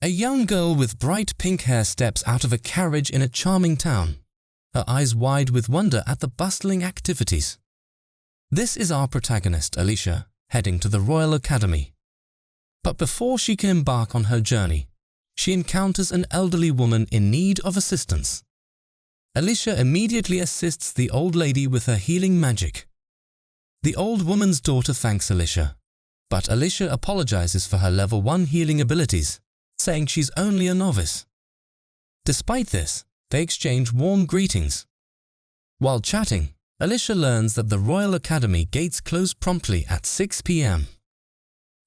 A young girl with bright pink hair steps out of a carriage in a charming town, her eyes wide with wonder at the bustling activities. This is our protagonist, Alicia, heading to the Royal Academy. But before she can embark on her journey, she encounters an elderly woman in need of assistance. Alicia immediately assists the old lady with her healing magic. The old woman's daughter thanks Alicia, but Alicia apologizes for her level 1 healing abilities, saying she's only a novice. Despite this, they exchange warm greetings. While chatting, Alicia learns that the Royal Academy gates close promptly at 6 p.m.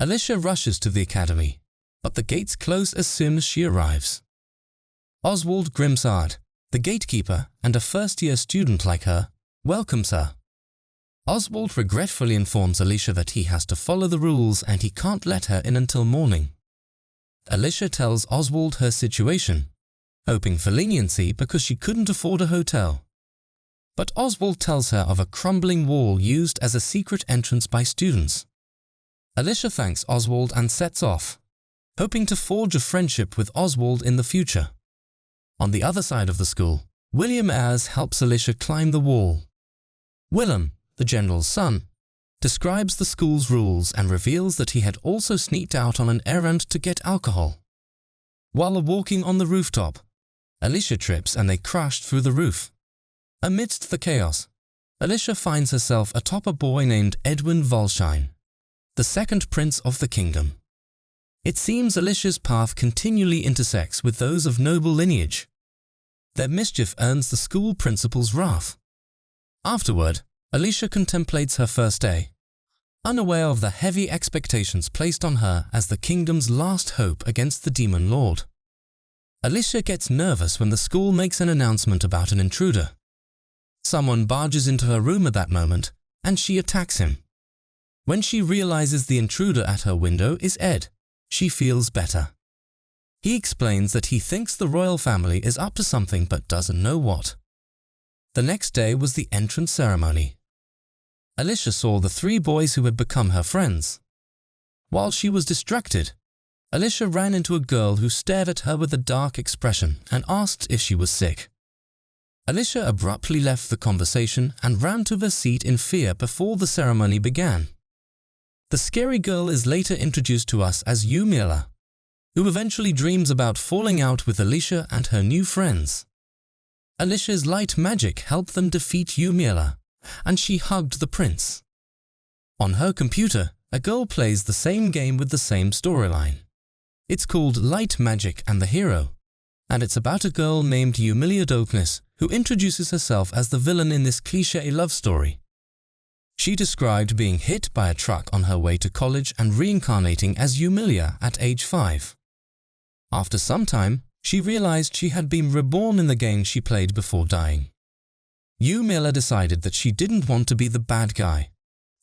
Alicia rushes to the academy, but the gates close as soon as she arrives. Oswald Grimsard, the gatekeeper and a first-year student like her, welcomes her. Oswald regretfully informs Alicia that he has to follow the rules and he can't let her in until morning. Alicia tells Oswald her situation, hoping for leniency because she couldn't afford a hotel. But Oswald tells her of a crumbling wall used as a secret entrance by students. Alicia thanks Oswald and sets off, hoping to forge a friendship with Oswald in the future. On the other side of the school, William Ayres helps Alicia climb the wall. Willem, the general's son, describes the school's rules and reveals that he had also sneaked out on an errand to get alcohol. While walking on the rooftop, Alicia trips and they crash through the roof. Amidst the chaos, Alicia finds herself atop a boy named Edwin Volshine, the second prince of the kingdom. It seems Alicia's path continually intersects with those of noble lineage. Their mischief earns the school principal's wrath. Afterward, Alicia contemplates her first day, unaware of the heavy expectations placed on her as the kingdom's last hope against the demon lord. Alicia gets nervous when the school makes an announcement about an intruder. Someone barges into her room at that moment, and she attacks him. When she realizes the intruder at her window is Ed, she feels better. He explains that he thinks the royal family is up to something but doesn't know what. The next day was the entrance ceremony. Alicia saw the 3 boys who had become her friends. While she was distracted, Alicia ran into a girl who stared at her with a dark expression and asked if she was sick. Alicia abruptly left the conversation and ran to her seat in fear before the ceremony began. The scary girl is later introduced to us as Yumiella, who eventually dreams about falling out with Alicia and her new friends. Alicia's light magic helped them defeat Yumiella, and she hugged the prince. On her computer, a girl plays the same game with the same storyline. It's called Light Magic and the Hero, and it's about a girl named Yumiella Dolkness who introduces herself as the villain in this cliché love story. She described being hit by a truck on her way to college and reincarnating as Yumiella at age 5. After some time, she realized she had been reborn in the game she played before dying. Yumiella decided that she didn't want to be the bad guy,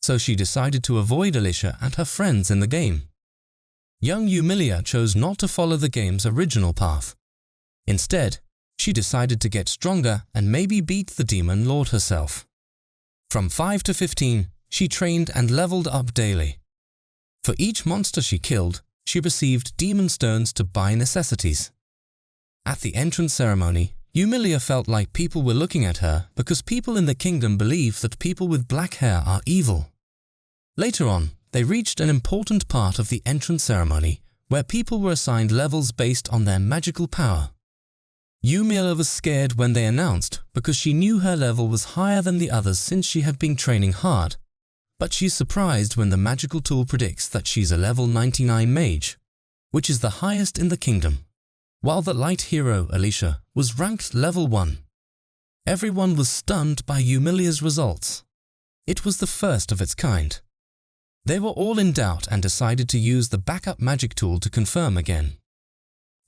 so she decided to avoid Alicia and her friends in the game. Young Yumiella chose not to follow the game's original path. Instead, she decided to get stronger and maybe beat the demon lord herself. From 5 to 15, she trained and leveled up daily. For each monster she killed, she received demon stones to buy necessities. At the entrance ceremony, Yumiella felt like people were looking at her because people in the kingdom believe that people with black hair are evil. Later on, they reached an important part of the entrance ceremony where people were assigned levels based on their magical power. Yumiella was scared when they announced because she knew her level was higher than the others since she had been training hard, but she's surprised when the magical tool predicts that she's a level 99 mage, which is the highest in the kingdom, while the light hero, Alicia, was ranked level 1. Everyone was stunned by Yumiella's results. It was the first of its kind. They were all in doubt and decided to use the backup magic tool to confirm again.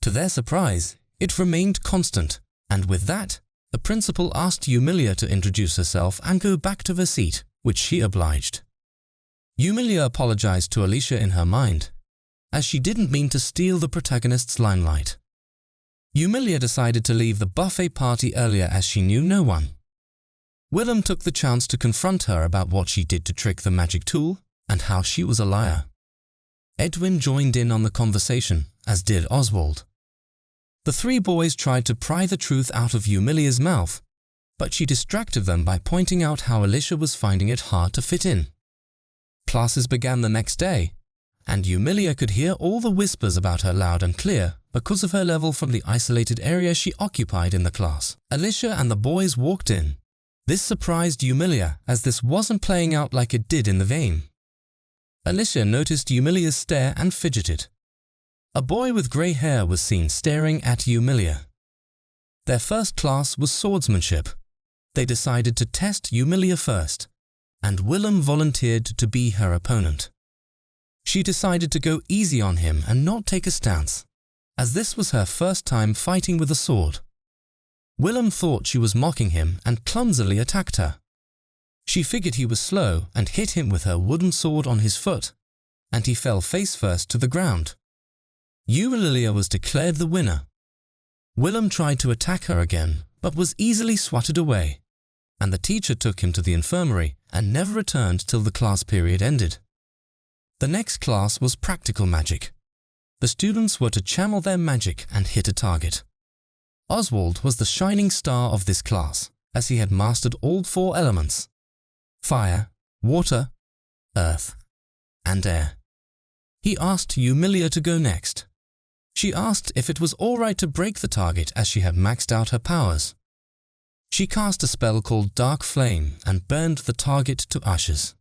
To their surprise, it remained constant, and with that, the principal asked Yumiella to introduce herself and go back to her seat, which she obliged. Yumiella apologized to Alicia in her mind, as she didn't mean to steal the protagonist's limelight. Yumiella decided to leave the buffet party earlier as she knew no one. Willem took the chance to confront her about what she did to trick the magic tool and how she was a liar. Edwin joined in on the conversation as did Oswald. The three boys tried to pry the truth out of Yumiella's mouth, but she distracted them by pointing out how Alicia was finding it hard to fit in. Classes began the next day, and Yumiella could hear all the whispers about her loud and clear because of her level from the isolated area she occupied in the class. Alicia and the boys walked in. This surprised Yumiella, as this wasn't playing out like it did in the game. Alicia noticed Yumiella's stare and fidgeted. A boy with grey hair was seen staring at Yumiella. Their first class was swordsmanship. They decided to test Yumiella first, and Willem volunteered to be her opponent. She decided to go easy on him and not take a stance, as this was her first time fighting with a sword. Willem thought she was mocking him and clumsily attacked her. She figured he was slow and hit him with her wooden sword on his foot, and he fell face first to the ground. Yumiella was declared the winner. Willem tried to attack her again, but was easily swatted away, and the teacher took him to the infirmary and never returned till the class period ended. The next class was practical magic. The students were to channel their magic and hit a target. Oswald was the shining star of this class, as he had mastered all 4 elements: fire, water, earth, and air. He asked Yumiella to go next. She asked if it was alright to break the target as she had maxed out her powers. She cast a spell called Dark Flame and burned the target to ashes.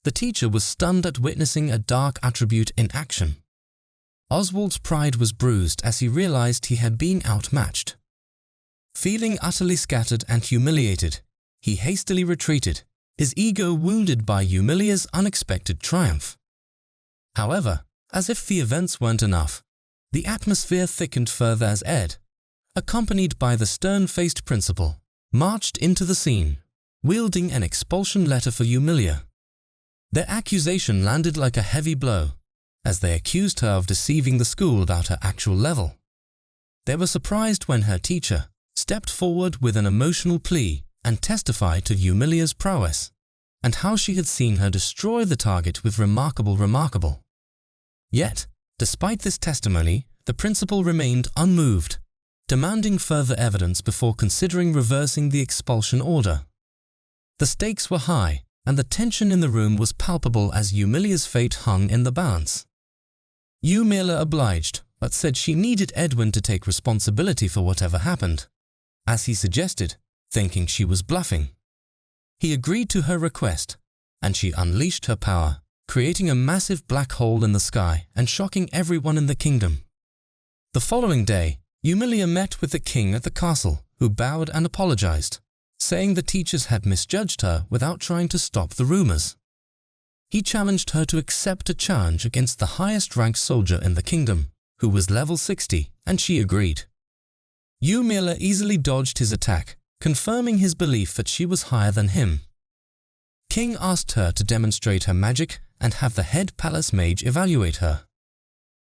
The teacher was stunned at witnessing a dark attribute in action. Oswald's pride was bruised as he realized he had been outmatched. Feeling utterly scattered and humiliated, he hastily retreated, his ego wounded by Yumiella's unexpected triumph. However, as if the events weren't enough, the atmosphere thickened further as Ed, accompanied by the stern-faced principal, marched into the scene, wielding an expulsion letter for Yumiella. Their accusation landed like a heavy blow, as they accused her of deceiving the school about her actual level. They were surprised when her teacher stepped forward with an emotional plea and testified to Yumiella's prowess, and how she had seen her destroy the target with remarkable. Yet, despite this testimony, the principal remained unmoved, demanding further evidence before considering reversing the expulsion order. The stakes were high, and the tension in the room was palpable as Yumiella's fate hung in the balance. Yumiella obliged, but said she needed Edwin to take responsibility for whatever happened, as he suggested, thinking she was bluffing. He agreed to her request, and she unleashed her power, creating a massive black hole in the sky and shocking everyone in the kingdom. The following day, Yumiella met with the king at the castle, who bowed and apologized, saying the teachers had misjudged her without trying to stop the rumors. He challenged her to accept a challenge against the highest-ranked soldier in the kingdom, who was level 60, and she agreed. Yumiella easily dodged his attack, confirming his belief that she was higher than him. King asked her to demonstrate her magic and have the head palace mage evaluate her.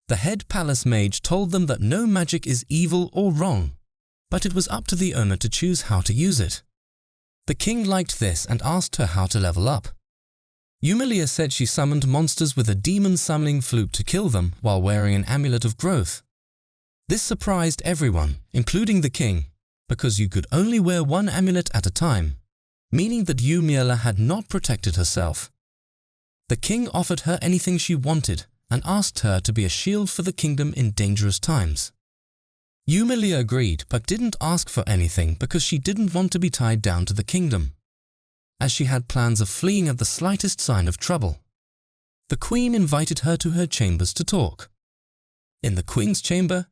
The head palace mage told them that no magic is evil or wrong, but it was up to the owner to choose how to use it. The king liked this and asked her how to level up. Yumiella said she summoned monsters with a demon-summoning flute to kill them while wearing an amulet of growth. This surprised everyone, including the king, because you could only wear one amulet at a time, meaning that Yumiella had not protected herself. The king offered her anything she wanted and asked her to be a shield for the kingdom in dangerous times. Yumiella agreed but didn't ask for anything because she didn't want to be tied down to the kingdom, as she had plans of fleeing at the slightest sign of trouble. The queen invited her to her chambers to talk. In the queen's chamber,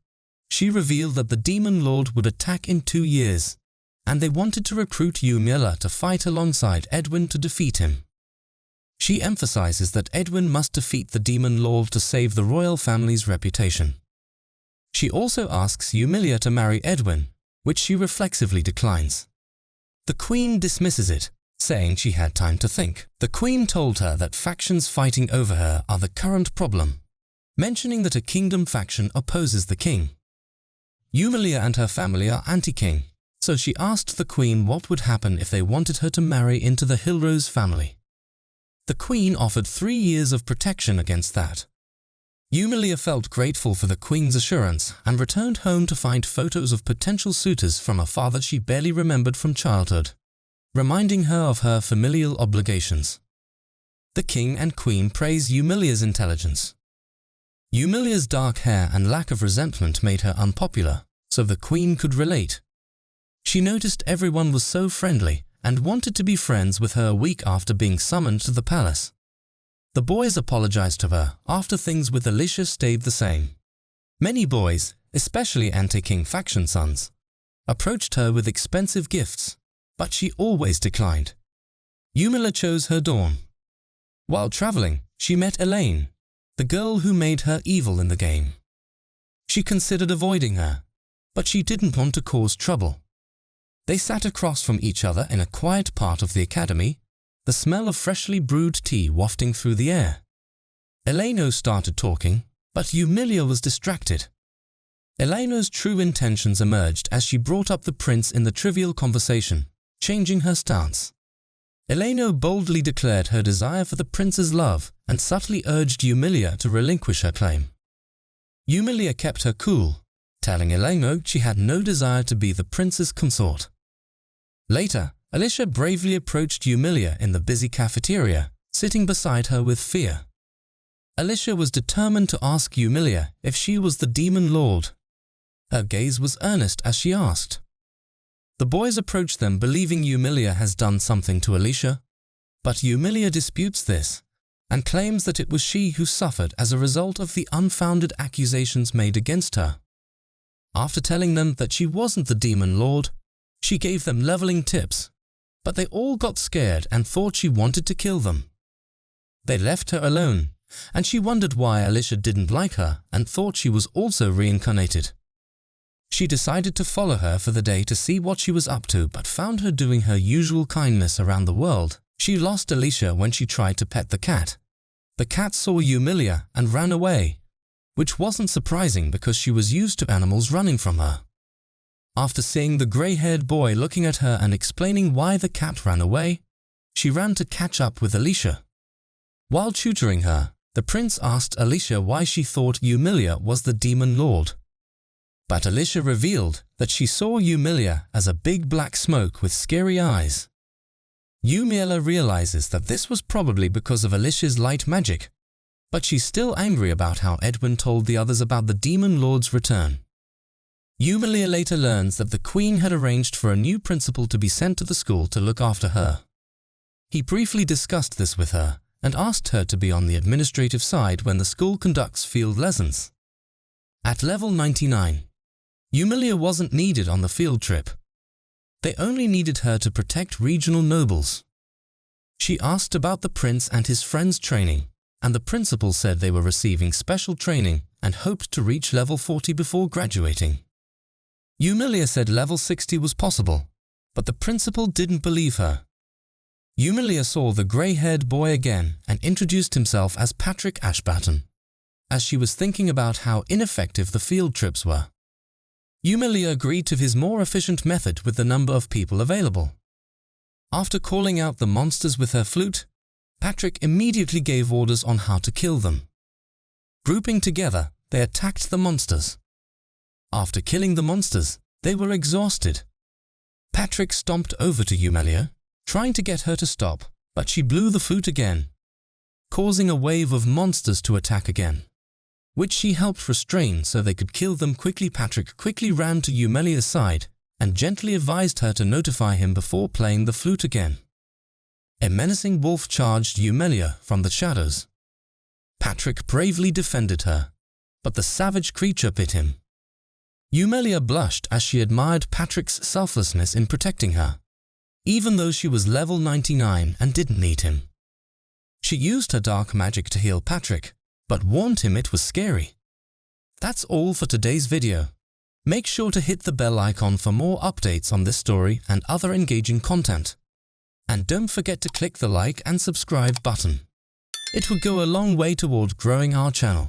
she revealed that the demon lord would attack in 2 years, and they wanted to recruit Yumiella to fight alongside Edwin to defeat him. She emphasizes that Edwin must defeat the demon lord to save the royal family's reputation. She also asks Yumiella to marry Edwin, which she reflexively declines. The queen dismisses it, saying she had time to think. The queen told her that factions fighting over her are the current problem, mentioning that a kingdom faction opposes the king. Yumiella and her family are anti-king, so she asked the queen what would happen if they wanted her to marry into the Hillrose family. The queen offered 3 years of protection against that. Yumiella felt grateful for the queen's assurance and returned home to find photos of potential suitors from a father she barely remembered from childhood, reminding her of her familial obligations. The king and queen praised Yumiella's intelligence. Yumiella's dark hair and lack of resentment made her unpopular, so the queen could relate. She noticed everyone was so friendly and wanted to be friends with her a week after being summoned to the palace. The boys apologized to her after things with Alicia stayed the same. Many boys, especially anti-king faction sons, approached her with expensive gifts, but she always declined. Yumiella chose her dawn. While traveling, she met Elaine, the girl who made her evil in the game. She considered avoiding her, but she didn't want to cause trouble. They sat across from each other in a quiet part of the academy, the smell of freshly brewed tea wafting through the air. Elaine started talking, but Yumiella was distracted. Elaine's true intentions emerged as she brought up the prince in the trivial conversation, changing her stance. Elaine boldly declared her desire for the prince's love and subtly urged Yumiella to relinquish her claim. Yumiella kept her cool, telling Elaine she had no desire to be the prince's consort. Later, Alicia bravely approached Yumiella in the busy cafeteria, sitting beside her with fear. Alicia was determined to ask Yumiella if she was the demon lord. Her gaze was earnest as she asked. The boys approach them believing Yumiella has done something to Alicia, but Yumiella disputes this and claims that it was she who suffered as a result of the unfounded accusations made against her. After telling them that she wasn't the demon lord, she gave them leveling tips, but they all got scared and thought she wanted to kill them. They left her alone, and she wondered why Alicia didn't like her and thought she was also reincarnated. She decided to follow her for the day to see what she was up to, but found her doing her usual kindness around the world. She lost Alicia when she tried to pet the cat. The cat saw Yumiella and ran away, which wasn't surprising because she was used to animals running from her. After seeing the grey-haired boy looking at her and explaining why the cat ran away, she ran to catch up with Alicia. While tutoring her, the prince asked Alicia why she thought Yumiella was the demon lord. But Alicia revealed that she saw Yumiella as a big black smoke with scary eyes. Yumiella realizes that this was probably because of Alicia's light magic, but she's still angry about how Edwin told the others about the demon lord's return. Yumiella later learns that the queen had arranged for a new principal to be sent to the school to look after her. He briefly discussed this with her and asked her to be on the administrative side when the school conducts field lessons. At level 99, Yumiella wasn't needed on the field trip. They only needed her to protect regional nobles. She asked about the prince and his friends' training, and the principal said they were receiving special training and hoped to reach level 40 before graduating. Yumiella said level 60 was possible, but the principal didn't believe her. Yumiella saw the grey-haired boy again and introduced himself as Patrick Ashburton, as she was thinking about how ineffective the field trips were. Yumiella agreed to his more efficient method with the number of people available. After calling out the monsters with her flute, Patrick immediately gave orders on how to kill them. Grouping together, they attacked the monsters. After killing the monsters, they were exhausted. Patrick stomped over to Yumiella, trying to get her to stop, but she blew the flute again, causing a wave of monsters to attack again, which she helped restrain so they could kill them quickly. Patrick quickly ran to Yumiella's side and gently advised her to notify him before playing the flute again. A menacing wolf charged Yumiella from the shadows. Patrick bravely defended her, but the savage creature bit him. Yumiella blushed as she admired Patrick's selflessness in protecting her, even though she was level 99 and didn't need him. She used her dark magic to heal Patrick, but warned him it was scary. That's all for today's video. Make sure to hit the bell icon for more updates on this story and other engaging content. And don't forget to click the like and subscribe button. It would go a long way toward growing our channel.